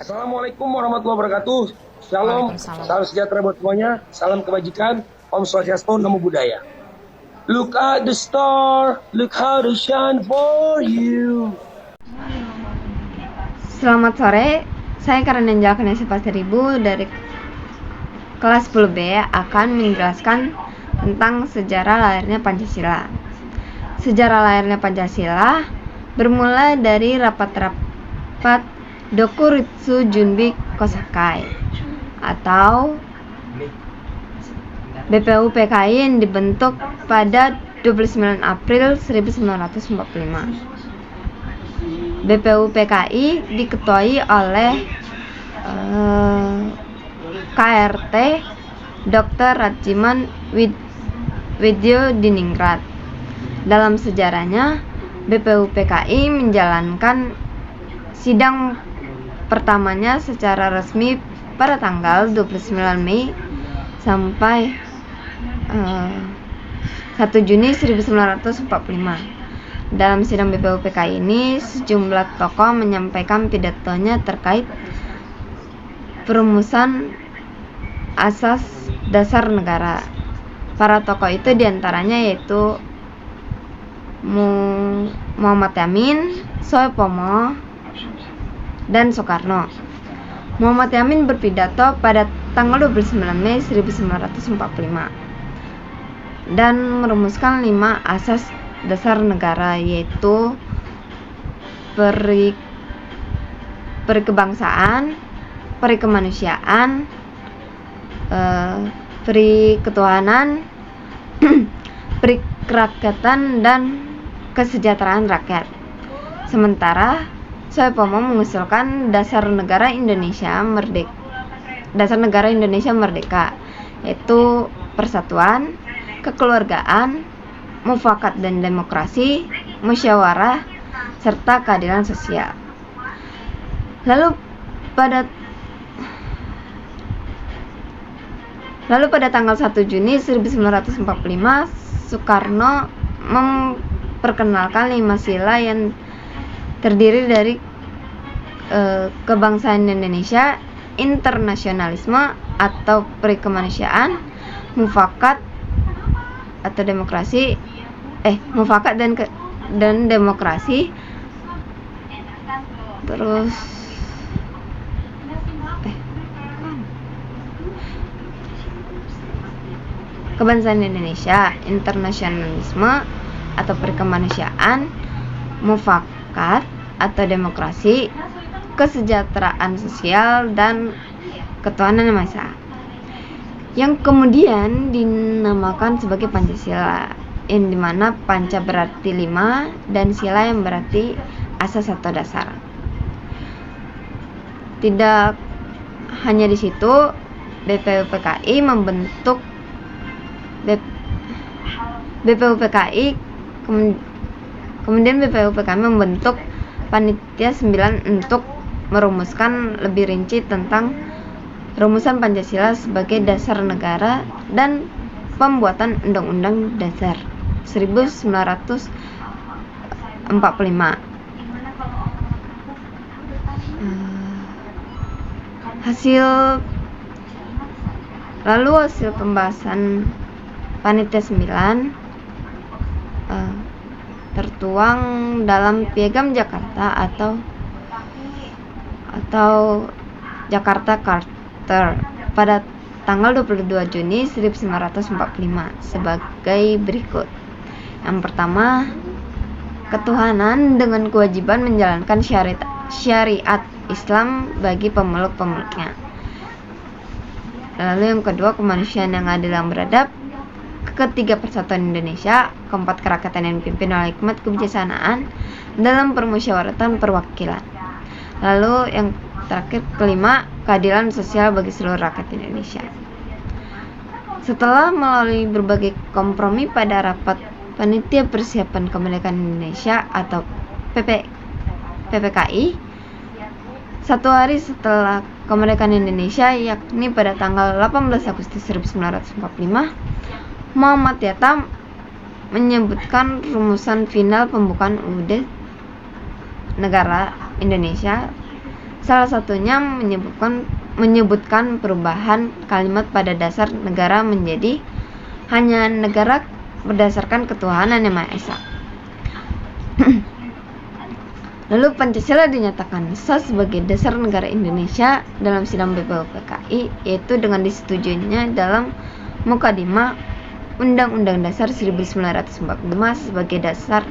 Assalamualaikum warahmatullahi wabarakatuh. Shalom, Waalaikumsalam. salam sejahtera buat semuanya. Salam kebajikan. Om Swastiastu, Namo Buddhaya. Look at the star, look how they shine for you. Selamat sore, saya Karen Angela Kanesa Pasaribu dari kelas 10B akan menjelaskan tentang sejarah lahirnya Pancasila. Sejarah lahirnya Pancasila bermula dari rapat-rapat Dokuritsu Junbi Kosakai atau BPUPKI yang dibentuk pada 29 April 1945. BPUPKI diketuai oleh KRT Dr. Rajiman Widyodiningrat. Dalam sejarahnya, BPUPKI menjalankan sidang pertamanya secara resmi pada tanggal 29 Mei sampai 1 Juni 1945. Dalam sidang BPUPKI ini, sejumlah tokoh menyampaikan pidatonya terkait perumusan asas dasar negara. Para tokoh itu diantaranya yaitu Muhammad Yamin, Soepomo, dan Soekarno. Muhammad Yamin berpidato pada tanggal 29 Mei 1945 dan merumuskan 5 asas dasar negara, yaitu perikebangsaan, perikemanusiaan, periketuhanan, perikerakyatan, dan kesejahteraan rakyat. Sementara Soepomo mengusulkan dasar negara Indonesia merdeka, yaitu persatuan, kekeluargaan, mufakat dan demokrasi, musyawarah, serta keadilan sosial. Lalu pada tanggal 1 Juni 1945, Soekarno memperkenalkan 5 sila yang terdiri dari kebangsaan Indonesia, internasionalisme atau perikemanusiaan, mufakat atau demokrasi, mufakat dan demokrasi, terus kebangsaan Indonesia, internasionalisme atau perikemanusiaan, mufakat atau demokrasi, kesejahteraan sosial, dan ketuhanan yang maha esa, yang kemudian dinamakan sebagai Pancasila, yang dimana panca berarti 5 dan sila yang berarti asas atau dasar. Tidak hanya di situ, kemudian BPUPKI membentuk Panitia 9 untuk merumuskan lebih rinci tentang rumusan Pancasila sebagai dasar negara dan pembuatan Undang-Undang Dasar 1945. Hasil pembahasan Panitia 9 tertuang dalam Piagam Jakarta atau Jakarta Charter pada tanggal 22 Juni 1945 sebagai berikut. Yang pertama, ketuhanan dengan kewajiban menjalankan syariat Islam bagi pemeluk-pemeluknya. Lalu yang kedua, kemanusiaan yang adil dan beradab. Ketiga, persatuan Indonesia. Keempat, kerakyatan yang dipimpin oleh hikmat kebijaksanaan dalam permusyawaratan perwakilan. Lalu yang terakhir, kelima, keadilan sosial bagi seluruh rakyat Indonesia. Setelah melalui berbagai kompromi pada rapat Panitia Persiapan Kemerdekaan Indonesia atau PPKI, 1 hari setelah kemerdekaan Indonesia, yakni pada tanggal 18 Agustus 1945, Muhammad Yatta menyebutkan rumusan final pembukaan UUD negara Indonesia Salah satunya menyebutkan perubahan kalimat pada dasar negara menjadi hanya negara berdasarkan ketuhanan yang Maha Esa. Lalu Pancasila dinyatakan sah sebagai dasar negara Indonesia dalam sidang BPUPKI, yaitu dengan disetujuinya dalam Mukadimah Undang-Undang Dasar 1945 sebagai dasar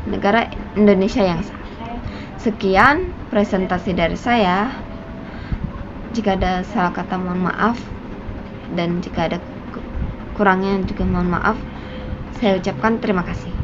negara Indonesia yang sah. Sekian presentasi dari saya. Jika ada salah kata mohon maaf, dan jika ada kurangnya juga mohon maaf. Saya ucapkan terima kasih.